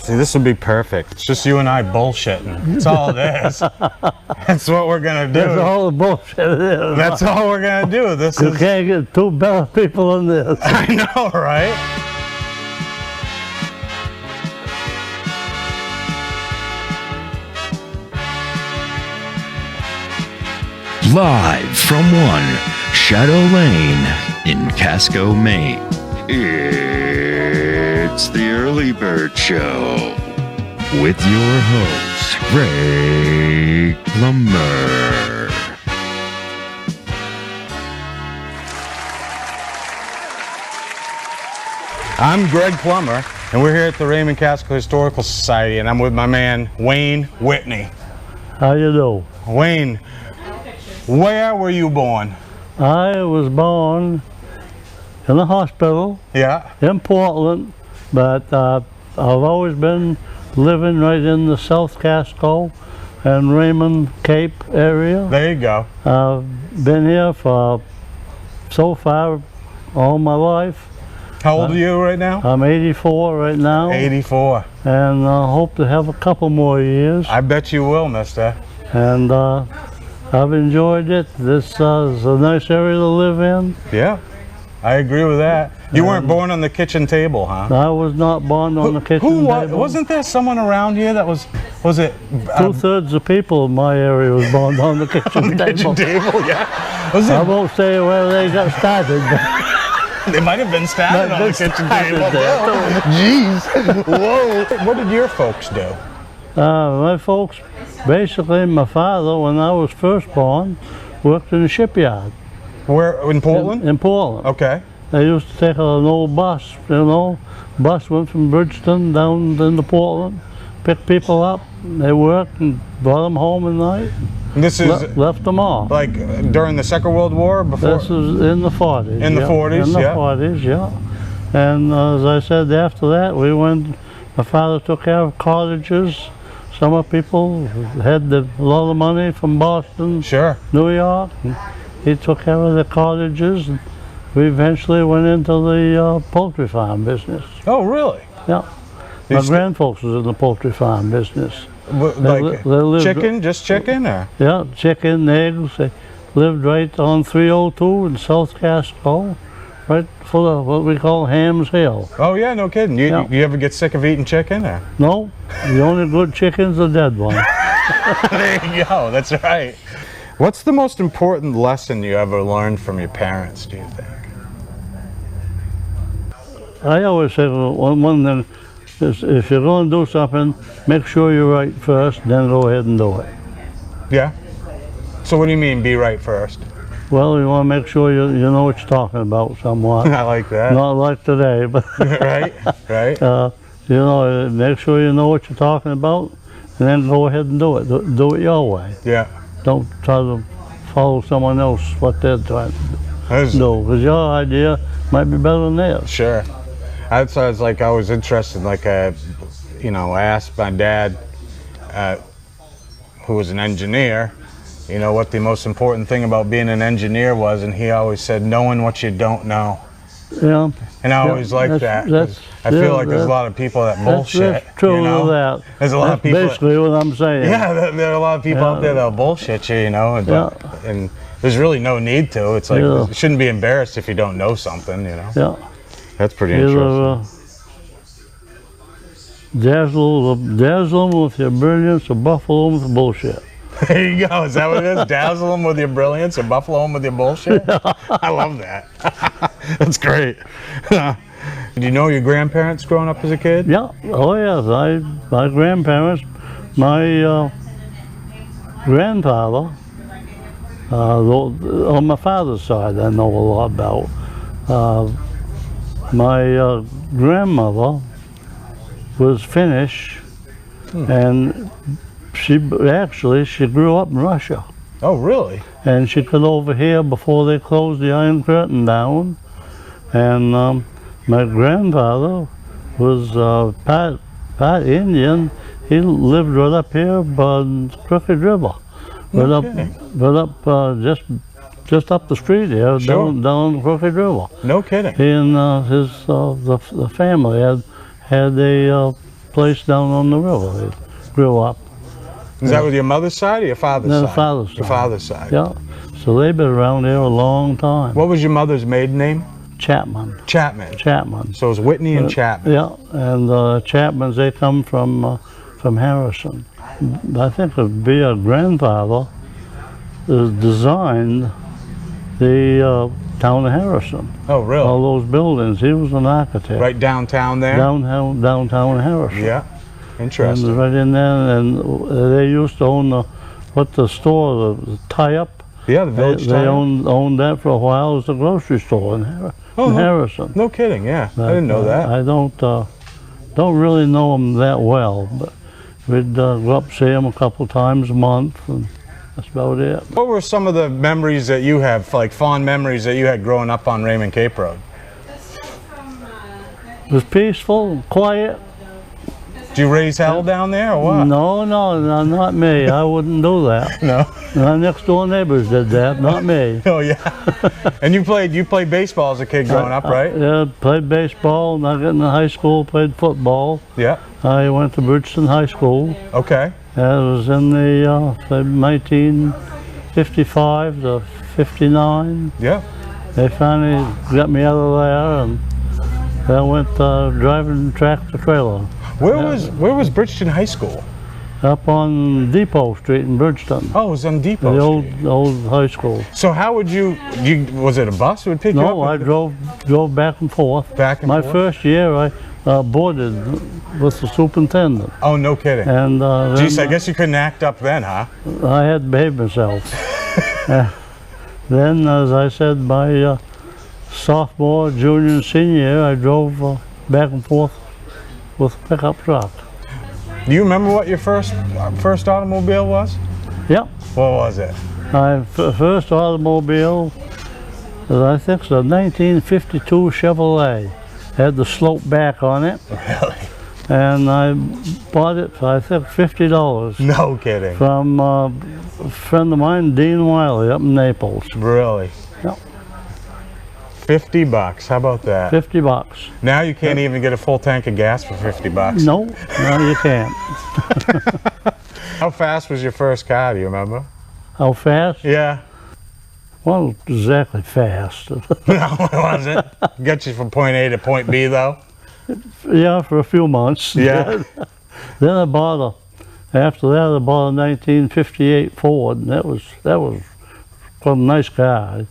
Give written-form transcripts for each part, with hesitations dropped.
See, this would be perfect. It's just you and I bullshitting. That's all it is. That's what we're gonna do. That's all the bullshit it is. That's all we're gonna do. You can't get two better people than this. I know, right? Live from one Shadow Lane in Casco, Maine. It's the Early Bird Show with your host, Ray Plummer. I'm Greg Plummer, and we're here at the Raymond Casco Historical Society, and I'm with my man, Wayne Whitney. How you do? Wayne, where were you born? I was born in a hospital in Portland, but I've always been living right in the South Casco and Raymond Cape area. There you go. I've been here for so far all my life. How old are you right now? I'm 84 right now. 84. And I hope to have a couple more years. I bet you will, mister. And I've enjoyed it. This is a nice area to live in. Yeah, I agree with that. You weren't born on the kitchen table, huh? I was not born on the kitchen table. Wasn't there someone around here that was it? Two-thirds of people in my area was born on the kitchen table. Yeah. Was it? I won't say where they got started. They might have been started on the kitchen table. Jeez. Whoa. What did your folks do? My folks, basically my father, when I was first born, worked in a shipyard. Where, in Portland? In Portland. Okay. They used to take an old bus, Bus went from Bridgeton down into Portland, picked people up, they worked and brought them home at night. This is left them off. Like during the Second World War? Before? This is in the 40s. In the 40s, In the 40s, yeah. And as I said, after that, my father took care of cottages. Some people had a lot of money from Boston, New York. And he took care of the cottages. And we eventually went into the poultry farm business. Oh, really? Yeah. My grandfolks was in the poultry farm business. Like chicken, just chicken, or? Yeah, chicken, eggs. They lived right on 302 in South Casco, right full of what we call Hams Hill. Oh yeah, no kidding. You ever get sick of eating chicken, or? No, the only good chicken's the dead one. There you go, that's right. What's the most important lesson you ever learned from your parents, do you think? I always say one thing is, if you're going to do something, make sure you're right first, then go ahead and do it. Yeah? So what do you mean, be right first? Well, you want to make sure you know what you're talking about somewhat. I like that. Not like today, but right. Make sure you know what you're talking about, and then go ahead and do it. Do it your way. Yeah. Don't try to follow someone else what they're trying to do, because your idea might be better than theirs. Sure. I was interested, I asked my dad, who was an engineer, what the most important thing about being an engineer was, and he always said, knowing what you don't know. Yeah. And I always like that. I feel like there's a lot of people that bullshit. That's true of that. There's a lot of people. Basically what I'm saying. Yeah, there are a lot of people out there that'll bullshit you, and there's really no need to. It's like you shouldn't be embarrassed if you don't know something, Yeah. That's pretty interesting. Dazzle them with your brilliance or buffalo them with bullshit. There you go. Is that what it is? Dazzle them with your brilliance or buffalo them with your bullshit? I love that. That's great. Did you know your grandparents growing up as a kid? Yeah. Oh, yes. My grandparents, my grandfather, on my father's side, I know a lot about. My grandmother was Finnish, and she grew up in Russia. Oh, really? And she got over here before they closed the Iron Curtain down. And my grandfather was part Indian. He lived right up here by the Crooked River, just up the street here, down the Crooked River. No kidding. He and the family had a place down on the river. They grew up. Is that with your mother's side or your father's No, side? the father's side. Your father's side. Yeah. So they've been around here a long time. What was your mother's maiden name? Chapman. Chapman. Chapman. So it was Whitney and Chapman. Yeah, and Chapmans, they come from Harrison. I think it'd be a grandfather designed the town of Harrison. Oh, really? All those buildings. He was an architect. Right downtown there? Downtown Harrison. Yeah. Interesting. And right in there, and they used to own the store, the tie-up. Yeah, the village They tie-up. owned that for a while. It was a grocery store in Harrison. No kidding, yeah. But, I didn't know that. I don't really know them that well, but we'd go up see them a couple times a month, and that's about it. What were some of the memories that you have, like fond memories that you had growing up on Raymond Cape Road? It was peaceful, quiet. Did you raise hell down there or what? No, not me. I wouldn't do that. No. My next door neighbors did that, not me. Oh yeah. And you played baseball as a kid growing up, right? Yeah, played baseball. And I got into high school, played football. Yeah. I went to Bridgeton High School. Okay. It was in the 1955 to 59. Yeah. They finally got me out of there, and I went driving tractor trailer. Where was Bridgeton High School? Up on Depot Street in Bridgeton. Oh, it was on Depot Street. The old high school. So how would you was it a bus that would pick you up? No, I drove back and forth. Back and My forth? first year, I boarded with the superintendent. Oh, no kidding. And Geez, I guess you couldn't act up then, huh? I had to behave myself. Then, as I said, my sophomore, junior, and senior year, I drove back and forth with a pickup truck. Do you remember what your first automobile was? Yep. What was it? My first automobile, I think it's a 1952 Chevrolet. Had the slope back on it. Really? And I bought it for, I think, $50. No kidding. From a friend of mine, Dean Wiley, up in Naples. Really? Yep. $50. How about that? $50. Now you can't even get a full tank of gas for $50. No, you can't. How fast was your first car? Do you remember? How fast? Yeah. Well, exactly fast. No, it wasn't. Get you from point A to point B, though. Yeah, for a few months. Yeah. Then after that, I bought a 1958 Ford, and that was quite a nice car. I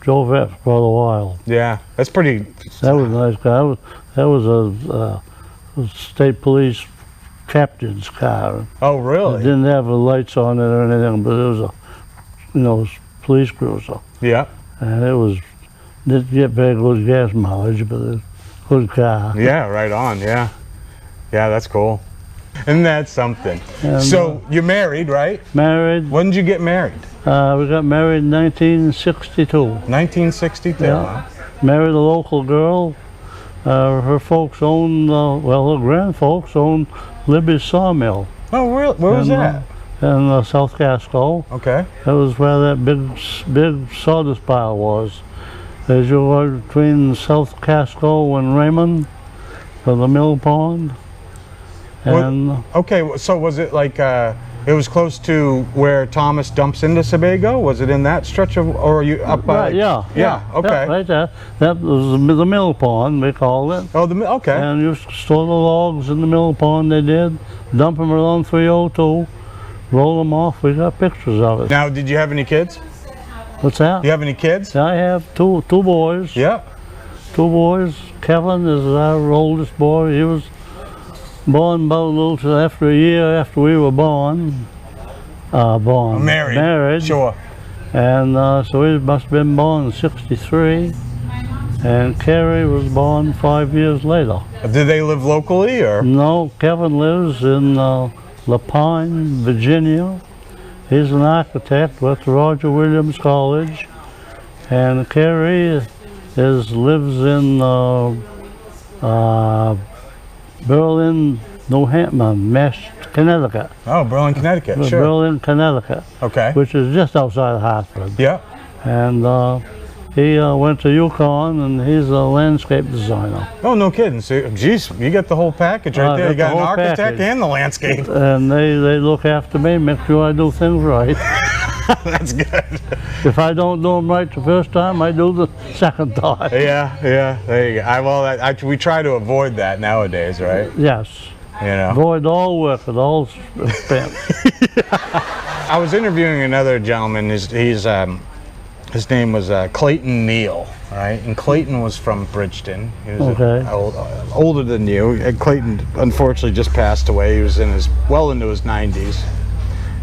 drove that for quite a while. Yeah, that's pretty. That was a nice car. That was a state police captain's car. Oh, It really? didn't have the lights on it or anything, but it was a, police cruiser. Yeah. And didn't get very good gas mileage, but it was a good car. Yeah, right on. Yeah. Yeah, that's cool. Isn't that something? And, So you're married, right? Married. When did you get married? We got married in 1962. 1962. Yeah. Huh? Married a local girl. Her folks owned, her grandfolks owned Libby's Sawmill. Oh, really? Where was that? In South Casco. Okay. That was where that big sawdust pile was. As you go between South Casco and Raymond, to the mill pond. And Okay, so was it like it was close to where Thomas dumps into Sebago? Was it in that stretch of, or are you up by? right, yeah. Okay. Yeah, right there. That was the mill pond, we called it. Oh, okay. And you used to store the logs in the mill pond, they did. Dump them around 302, roll them off. We got pictures of it. Now, did you have any kids? What's that? Do you have any kids? I have two boys. Yeah. 2 boys. Kevin is our oldest boy. He was born about a little after a year after we were born. Married. Married. Sure. And so he must have been born in '63. And Carrie was born 5 years later. Did they live locally, or? No, Kevin lives in La Pine, Virginia. He's an architect with Roger Williams College. And Carrie lives in Berlin, New Hampshire, Connecticut. Oh, Berlin, Connecticut. Sure. Berlin, Connecticut. Okay. Which is just outside of Hartford. Yeah. And He went to Yukon, and he's a landscape designer. Oh, no kidding. So, geez, you get the whole package right there. You got an architect package. and the landscape. And they look after me, make sure I do things right. That's good. If I don't do them right the first time, I do the second time. Yeah, there you go. We try to avoid that nowadays, right? Yes. You know. Avoid all work at all expense. I was interviewing another gentleman. His name was Clayton Neal, right? And Clayton was from Bridgeton. He was older than you. And Clayton, unfortunately, just passed away. He was well into his 90s.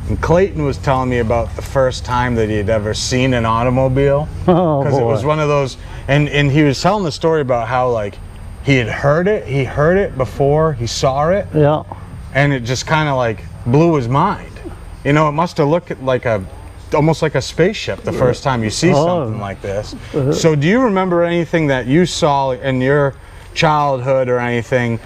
And Clayton was telling me about the first time that he had ever seen an automobile. Oh, because it was one of those, and he was telling the story about how, like, he heard it before he saw it. Yeah. And it just kind of like blew his mind. You know, it must have looked like almost like a spaceship the first time you see something like this. So do you remember anything that you saw in your childhood or anything,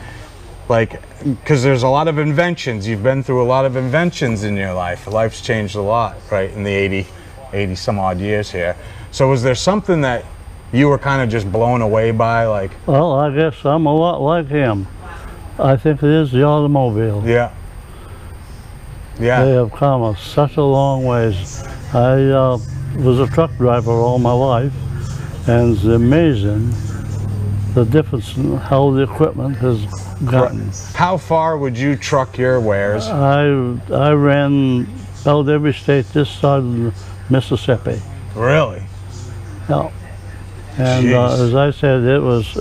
like, because there's a lot of inventions, you've been through a lot of inventions in your life. Life's changed a lot, right, in the 80 some odd years here. So was there something that you were kind of just blown away by, like? Well, I guess I'm a lot like him. I think it is the automobile. Yeah. Yeah. They have come such a long ways. I was a truck driver all my life, and it's amazing the difference in how the equipment has gotten. How far would you truck your wares? I ran about every state this side of Mississippi. Really? Yeah. And as I said, it was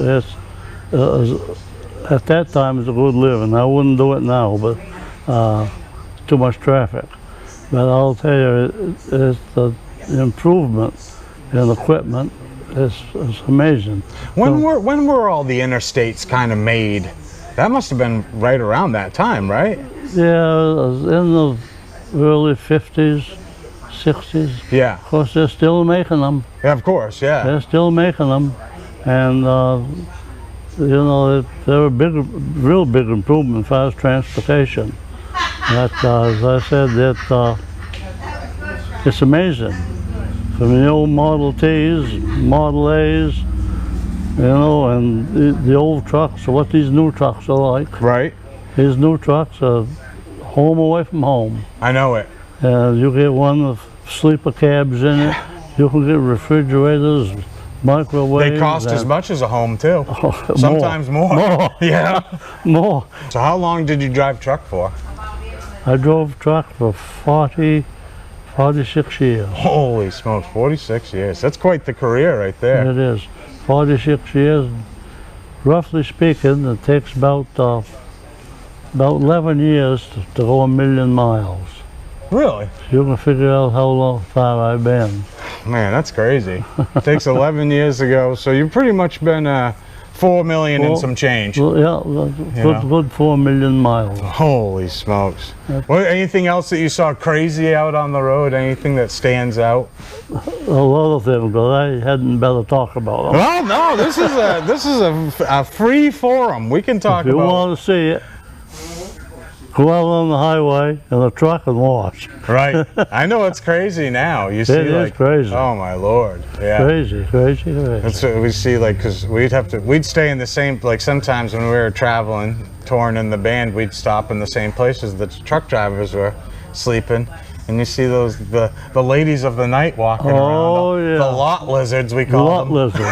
at that time it was a good living. I wouldn't do it now, but too much traffic. But I'll tell you, it's the improvement in equipment is amazing. When were all the interstates kind of made? That must have been right around that time, right? Yeah, it was in the early 50s, 60s. Yeah. Of course, they're still making them. Yeah, of course, yeah. They're still making them, and you know, they're a real big improvement as far as transportation. That, as I said, that it's amazing. From the old Model Ts, Model As, you know, and the old trucks, what these new trucks are like. Right. These new trucks are home away from home. I know it. You get one with sleeper cabs in it. You can get refrigerators, microwaves. They cost as much as a home too. Oh, sometimes more. Yeah. More. So how long did you drive truck for? I drove truck for 46 years. Holy smokes, 46 years. That's quite the career right there. It is. 46 years. Roughly speaking, it takes about 11 years to go 1 million miles. Really? So you can figure out how far I've been. Man, that's crazy. It takes 11 years to go, so you've pretty much been 4 million and some change. Well, yeah, good 4 million miles. Holy smokes. Well, anything else that you saw crazy out on the road? Anything that stands out? A lot of them, but I hadn't better talk about them. Well, no, this is a free forum. We can talk about it. If you want to see it, go out on the highway in a truck and watch. Right. I know it's crazy now. You see, it is crazy. Oh my Lord. Yeah. Crazy. That's what we see, like, because we'd stay in the same, like, sometimes when we were traveling, touring in the band, we'd stop in the same places that the truck drivers were sleeping. And you see the ladies of the night walking around. Yeah. The lot lizards, we call them. Lot lizards.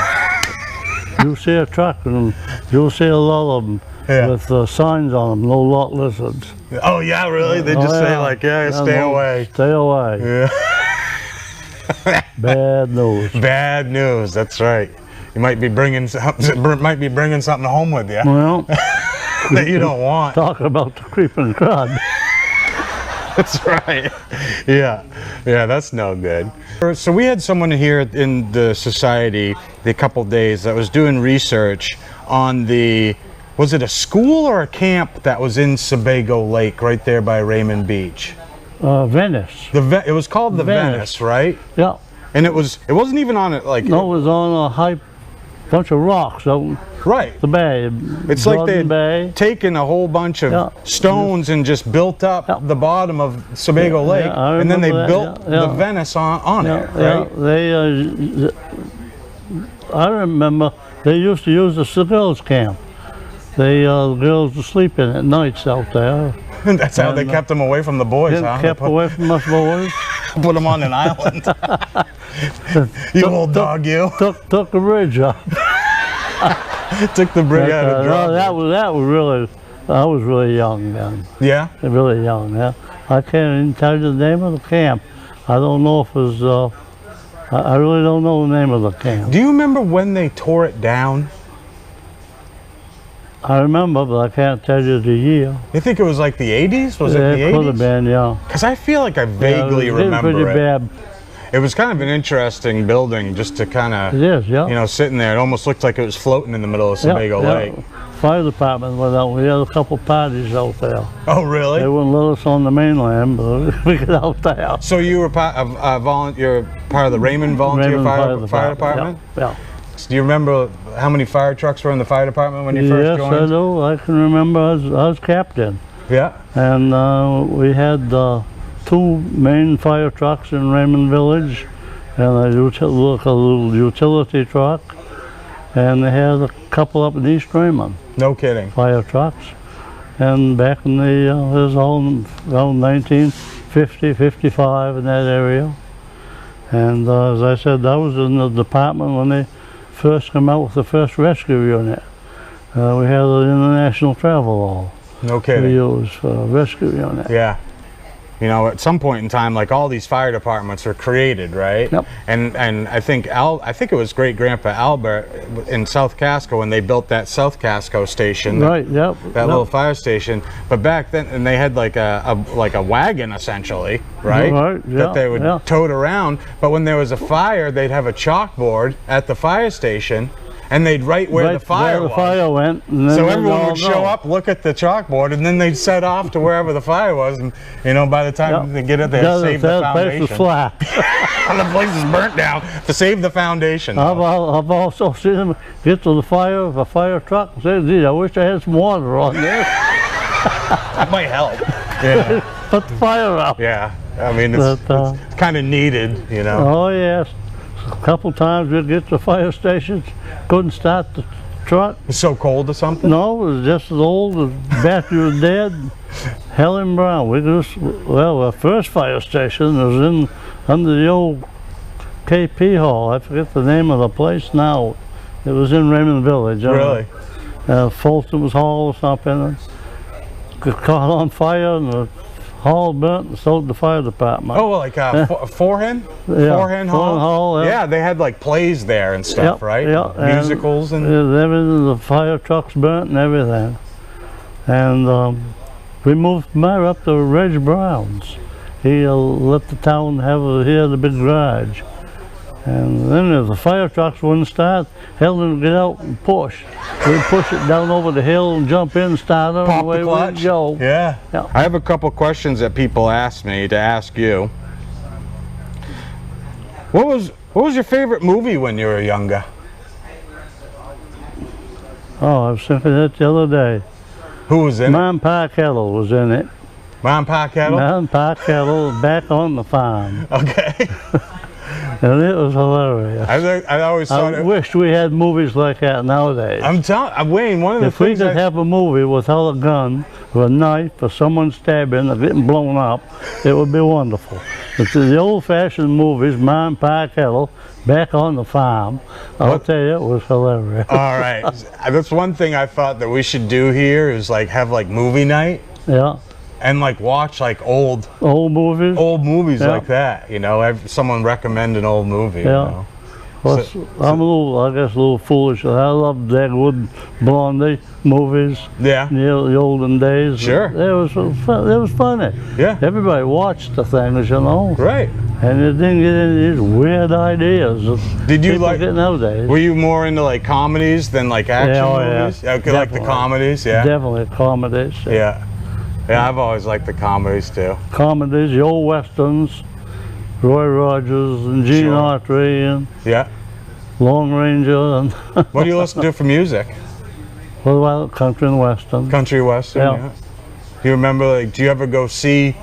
You see a truck and you'll see a lot of them. Yeah. With signs on them, no lot lizards. Oh yeah, really? They just say like, stay away. Stay away. Yeah. Bad news. Bad news. That's right. You might be bringing something home with you. Well, that you don't want. Talk about the creeping crowd. That's right. Yeah. That's no good. So we had someone here in the society a couple days that was doing research on was it a school or a camp that was in Sebago Lake right there by Raymond Beach? Venice. It was called the Venice, right? Yeah. And it wasn't even on it like. No, it was on a high bunch of rocks out the bay. It's like they had taken a whole bunch of stones and just built up the bottom of Sebago Lake, and then they built the Venice on it, right? They I remember they used to use the girls' camp. The girls would sleep in at nights out there. That's how they kept them away from the boys, huh? Kept away from us boys. Put them on an island. You old dog, you. Took the bridge up. Took the bridge out of no, that was really, I was really young then. Yeah? Really young, yeah. I can't even tell you the name of the camp. I don't know if it was, I really don't know the name of the camp. Do you remember when they tore it down? I remember, but I can't tell you the year. You think it was like the 80s? Was it the 80s? It could have been, yeah. Because I feel like I vaguely remember pretty it. bad. It was kind of an interesting building just to kind of, It is, yeah. you know, sitting there. It almost looked like it was floating in the middle of Sebago Lake. Fire department went out. We had a couple parties out there. Oh, really? They wouldn't let us on the mainland, but we got out there. So you were part of you're part of the Raymond Volunteer Fire Department? Yeah. Do you remember how many fire trucks were in the fire department when you first joined? Yes, I do. I can remember I was captain. Yeah. And we had 2 main fire trucks in Raymond Village, and a little utility truck, and they had a couple up in East Raymond. No kidding. Fire trucks. And back in the, it was all around 1950, 55 in that area. And as I said, I was in the department when they first came out with the first rescue unit. We had an international travel hall. No kidding. We used for a rescue unit. Yeah. You know, at some point in time, like all these fire departments were created, right? Yep. And I think it was Great Grandpa Albert in South Casco when they built that South Casco station. Right. Yep. That little fire station. But back then, and they had like a wagon essentially, right? Right. Yeah, that they would tote around. But when there was a fire, they'd have a chalkboard at the fire station, and they'd write where the fire was. Fire went. And then so everyone would show up, look at the chalkboard, and then they'd set off to wherever the fire was. And you know, by the time they get it there, save the foundation. The place was flat. The place is burnt down to save the foundation. I've also seen them get to the fire truck, and say, "Gee, I wish I had some water on there." That might help. Yeah. Put the fire out. Yeah. I mean, it's kind of needed, you know. Oh yes. A couple times we'd get to the fire stations, couldn't start the truck. It's so cold or something? No, it was just as old as battery was dead. Helen Brown. Our first fire station was under the old KP Hall. I forget the name of the place now. It was in Raymond Village. Really? Folsom's Hall or something. It caught on fire and the hall burnt, and so did the fire department. Oh, like Forehand? Yeah, Forehand Hall? Yeah. Yeah, they had like plays there and stuff, right? Yeah. Musicals and everything, the fire trucks burnt and everything. And we moved Meyer up to Reg Brown's. He let the town he had a big garage. And then if the fire trucks wouldn't start, Helen would get out and push. We'd push it down over the hill and jump in, start it, and away we'd go. Yeah. I have a couple questions that people asked me to ask you. What was your favorite movie when you were younger? Oh, I was thinking that the other day. Who was in it? Mom Pa Kettle was in it. Mom Pa Kettle? Mom Pa Kettle, back on the farm. Okay. And it was hilarious. I always thought I wished we had movies like that nowadays. I'm telling Wayne, one of the things if we could I have a movie without a gun or a knife or someone stabbing or getting blown up, it would be wonderful. But the old-fashioned movies, Mom Pa Kettle, back on the farm, I'll tell you, it was hilarious. All right. That's one thing I thought that we should do here is like have like movie night. Yeah. And like watch like old movies like that, you know. Someone recommend an old movie. Yeah. You know? Well, I'm a little foolish. I love Dagwood Blondie movies. Yeah. The olden days. Sure. It was funny. Yeah. Everybody watched the things, you know. Right. And it didn't get into these weird ideas. Did you like it nowadays? Were you more into like comedies than like action movies? Yeah. Okay, like the comedies, yeah. Definitely comedies. Yeah. Yeah, I've always liked the comedies too. Comedies, the old westerns, Roy Rogers and Gene Autry and Lone Ranger. And what do you listen to for music? What about country and western? Country western, yeah. Do you remember, like, do you ever go see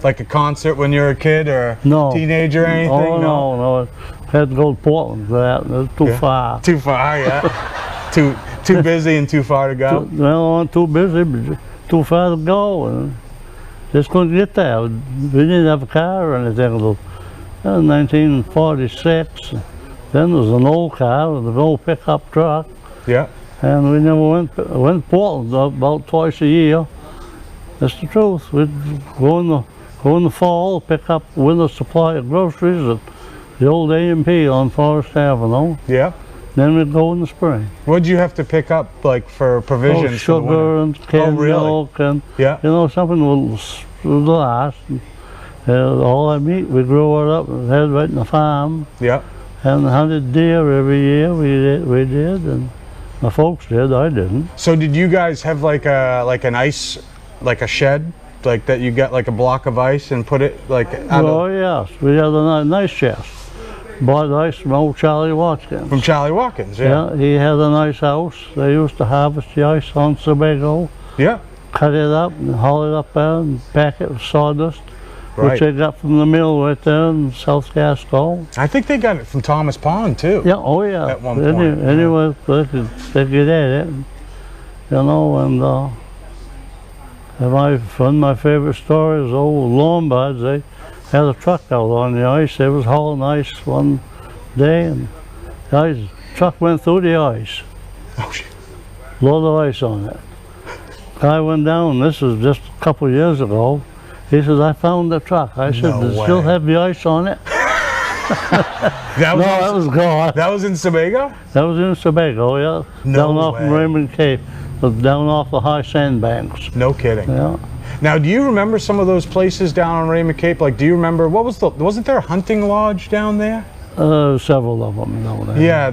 like a concert when you were a kid or teenager or anything? Oh, no. had to go to Portland for that. It was too far. Too far, yeah. too busy and too far to go. Well, I wasn't too busy, but too far to go, and just couldn't get there. We didn't have a car or anything. It was 1946. Then there was an old car with an old pickup truck. Yeah. And we never went to Portland about twice a year. That's the truth. We'd go in the fall, pick up winter supply of groceries at the old A&P on Forest Avenue. Yeah. Then we'd go in the spring. What'd you have to pick up, like, for provisions? Sugar and canned milk and, something would last. All that meat, we grew it up and had right in the farm. Yeah. And hunted deer every year, we did, and my folks did, I didn't. So did you guys have like an ice, like a shed? Like that you got like a block of ice and put it like out yes, we had a nice chest. Bought ice from old Charlie Watkins. From Charlie Watkins, yeah. Yeah, he had a nice house. They used to harvest the ice on Sebago. Yeah. Cut it up and haul it up there and pack it with sawdust. Right. Which they got from the mill right there in South Casco. I think they got it from Thomas Pond too. Yeah, oh yeah. At one point. Anyway, they could get at it, you know, and one of my favorite stories, old Lombards, they had a truck out on the ice. They was hauling ice one day, and the truck went through the ice. Oh shit. Load of ice on it. Guy went down, this was just a couple of years ago. He says, I found the truck. I said, does it still have the ice on it? That was gone. That was in Sebago? That was in Sebago, yeah. Down off Raymond Cape, down off the high sandbanks. No kidding. Yeah. Now, do you remember some of those places down on Raymond Cape? Like, do you remember, wasn't there a hunting lodge down there? Several of them down there. Yeah,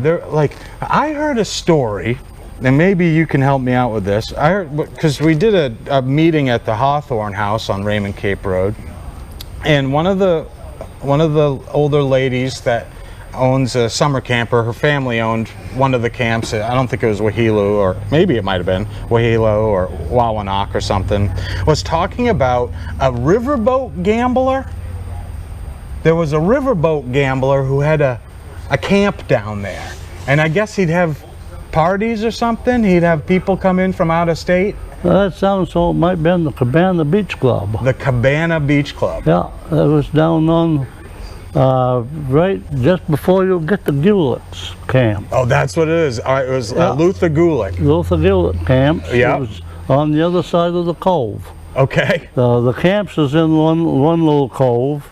I heard a story, and maybe you can help me out with this. I heard, because we did a meeting at the Hawthorne House on Raymond Cape Road, and one of the older ladies that owns a summer camper, her family owned one of the camps. I don't think it was Wahilo, or maybe it might have been Wahilo or Wawanok or something, was talking about a riverboat gambler. There was a riverboat gambler who had a camp down there, and I guess he'd have parties or something. He'd have people come in from out of state. That sounds so. It might have been the Cabana Beach Club. The Cabana Beach Club. Yeah, it was down on right just before you get to Gulick's camp. Oh, that's what it is. All right, it was Luther Gulick. Luther Gulick camp. Yeah. It was on the other side of the cove. Okay. The camps is in one little cove,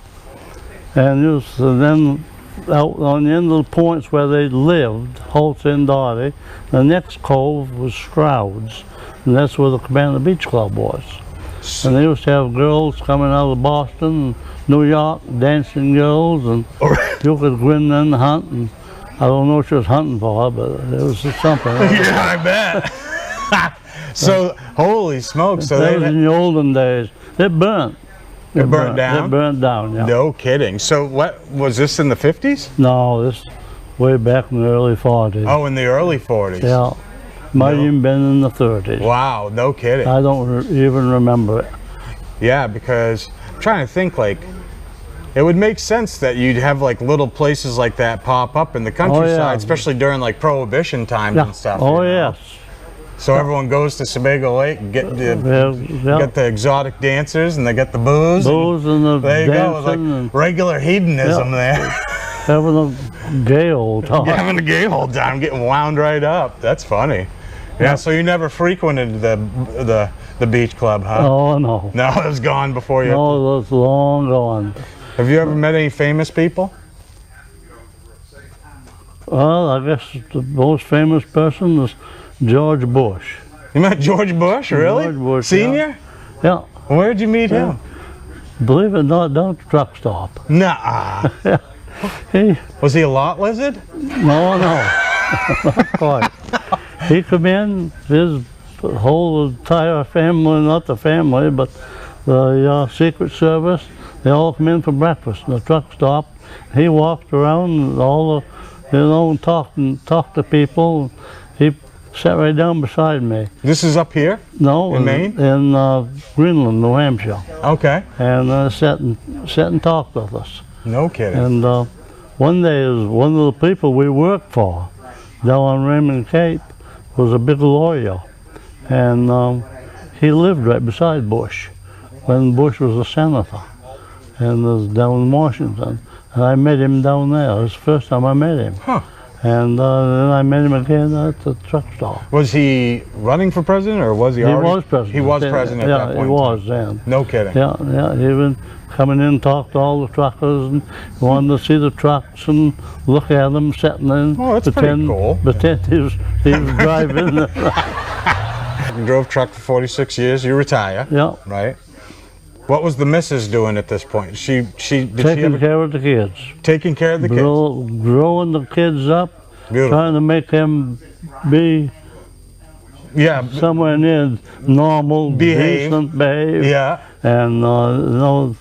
and then out on the end of the points where they lived, Holtz and Dottie, the next cove was Stroud's, and that's where the Cabana Beach Club was. And they used to have girls coming out of Boston, New York, dancing girls, and you could go in and hunt, and I don't know what she was hunting for, but it was something. Yeah, I bet. So, holy smokes. So that was in the olden days. It burnt. It burnt down? It burnt down, yeah. No kidding. So what, was this in the 50s? No, this way back in the early 40s. Oh, in the early 40s? Yeah. Might even been in the 30s. Wow, no kidding. I don't even remember it. Yeah, because I'm trying to think, like, it would make sense that you'd have like little places like that pop up in the countryside, especially during like Prohibition times and stuff. Oh, yes. So everyone goes to Sebago Lake and get the exotic dancers, and they get the booze. Booze and the there you go, like regular hedonism there. Having a gay old time. Having a gay old time, getting wound right up. That's funny. Yeah, so you never frequented the beach club, huh? Oh, no. No, it was gone before you. No, it was long gone. Have you ever met any famous people? Well, I guess the most famous person is George Bush. You met George Bush, really? George Bush, Senior? Yeah. Where'd you meet him? Believe it or not, down at the truck stop. Nuh-uh. Was he a lot lizard? No, not quite. He come in, his whole entire family, not the family, but the Secret Service, they all come in for breakfast in the truck stop. He walked around all the, and talked to people. He sat right down beside me. This is up here? No, in Maine? In Greenland, New Hampshire. Okay. And sat and talked with us. No kidding. And one day, one of the people we worked for down on Raymond Cape was a big lawyer, and he lived right beside Bush when Bush was a senator, and was down in Washington. And I met him down there. It was the first time I met him. Huh. And then I met him again at the truck stop. Was he running for president, or was he already? He was president. He was president at that point. Yeah, he was then. No kidding. Yeah, yeah. He was coming in, talk to all the truckers, and wanted to see the trucks and look at them sitting in. Oh, that's pretty cool. Pretend he was driving. You drove truck for 46 years. You retire. Yeah. Right. What was the missus doing at this point? Did she taking care of the kids. Taking care of the kids. Growing the kids up. Beautiful. Trying to make them be. Yeah. Somewhere near normal, behave. Decent, behave. Yeah. And you know,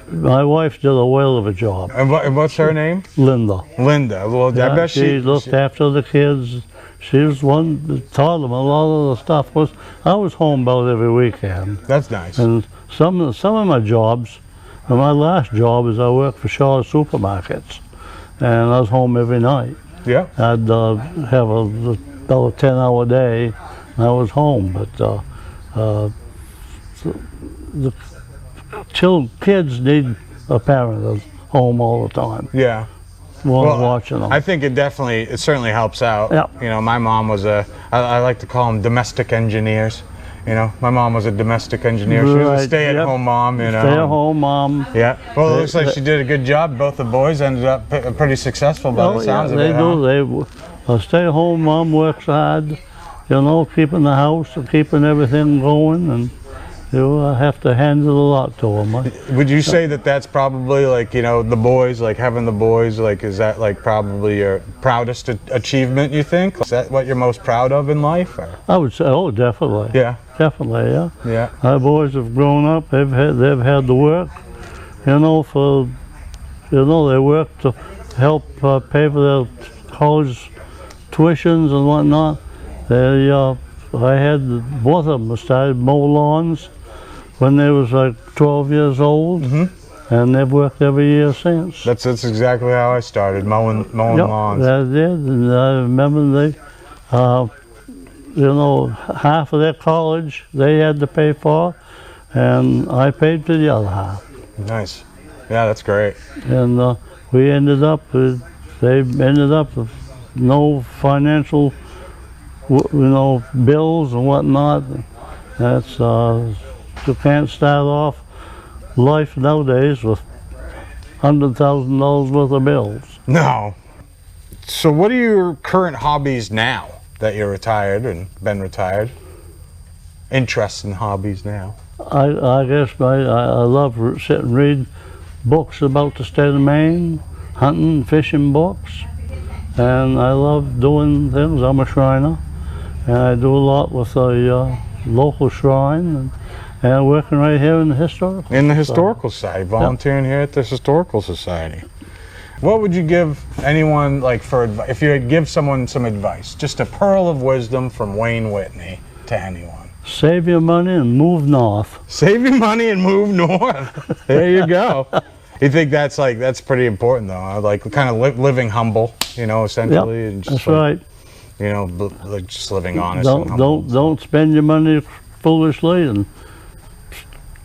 my wife did a whale of a job. And what's her name? Linda. Linda. Well, yeah, I bet she looked after the kids. She was one that taught them a lot of the stuff. I was home about every weekend. That's nice. And some of my jobs, and my last job is I worked for Shaw Supermarkets, and I was home every night. Yeah. I'd have about a 10-hour day, and I was home. But the kids need a parent that's home all the time. Yeah. Well, watching them. I think it certainly helps out. Yeah. You know, my mom was I like to call them domestic engineers. You know, my mom was a domestic engineer. She was a stay-at-home mom, you know. Stay-at-home mom. Yeah. Well, it looks like she did a good job. Both the boys ended up pretty successful by the sounds of it. They do. A stay-at-home mom works hard, you know, keeping the house and keeping everything going, and you have to handle a lot to them. Would you say that that's probably, like, you know, the boys, like having the boys, like, is that like probably your proudest achievement, you think? Is that what you're most proud of in life? Or? I would say, oh, definitely. Yeah. Definitely, yeah. Yeah. Our boys have grown up. They've had to work, you know, they work to help pay for their college tuitions and whatnot. I had both of them started mow lawns when they was like 12 years old, and they've worked every year since. That's exactly how I started, mowing lawns. I did, and I remember they, you know, half of their college they had to pay for, and I paid for the other half. Nice. Yeah, that's great. And they ended up with no financial, you know, bills and whatnot. That's you can't start off life nowadays with $100,000 worth of bills. No. So what are your current hobbies now that you're retired and been retired? Interests and hobbies now? I guess I love sit and read books about the state of Maine, hunting and fishing books, and I love doing things. I'm a Shriner, and I do a lot with a local shrine, and working right here in the historical. In the historical society, volunteering here at the Historical Society. What would you give anyone, like, for advice, if you had give someone some advice, just a pearl of wisdom from Wayne Whitney to anyone? Save your money and move north. Save your money and move north. There you go. You think that's pretty important, though? Like, kind of living humble, you know, essentially. Yep, and just that's right. You know, like just living honest. Don't spend your money foolishly and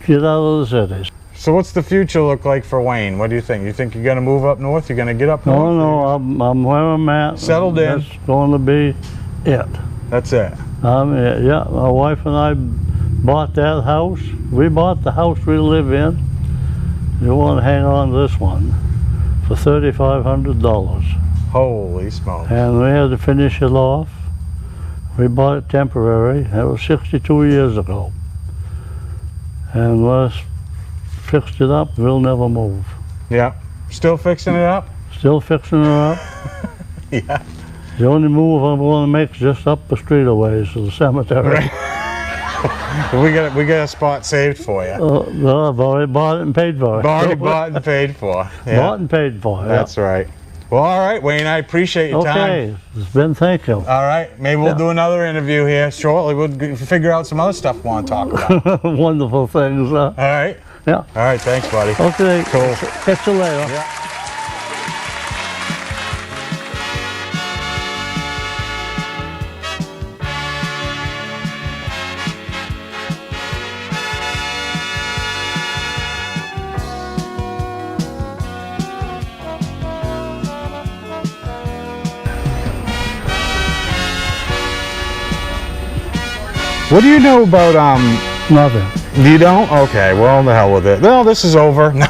get out of the cities. So what's the future look like for Wayne? What do you think? You think you're going to move up north? You're going to get up north? No, I'm where I'm at. Settled in. That's going to be it. That's it. Yeah, my wife and I bought that house. We bought the house we live in. You want to hang on to this one for $3,500. Holy smokes. And we had to finish it off. We bought it temporary. That was 62 years ago. And we fixed it up. We'll never move. Yeah. Still fixing it up? Still fixing it up. Yeah. The only move I'm going to make is just up the street a ways to the cemetery. Right. we got a spot saved for you. I've already bought it and paid for it. Already bought and paid for. Yeah. Bought and paid for. That's right. Well, all right, Wayne, I appreciate your time. Okay, it's been, thank you. All right, maybe we'll do another interview here shortly. We'll figure out some other stuff we want to talk about. Wonderful things. All right. Yeah. All right, thanks, buddy. Okay. Cool. Catch you later. Yeah. What do you know about Nothing. You don't? Okay, well, the hell with it. Well, this is over. No.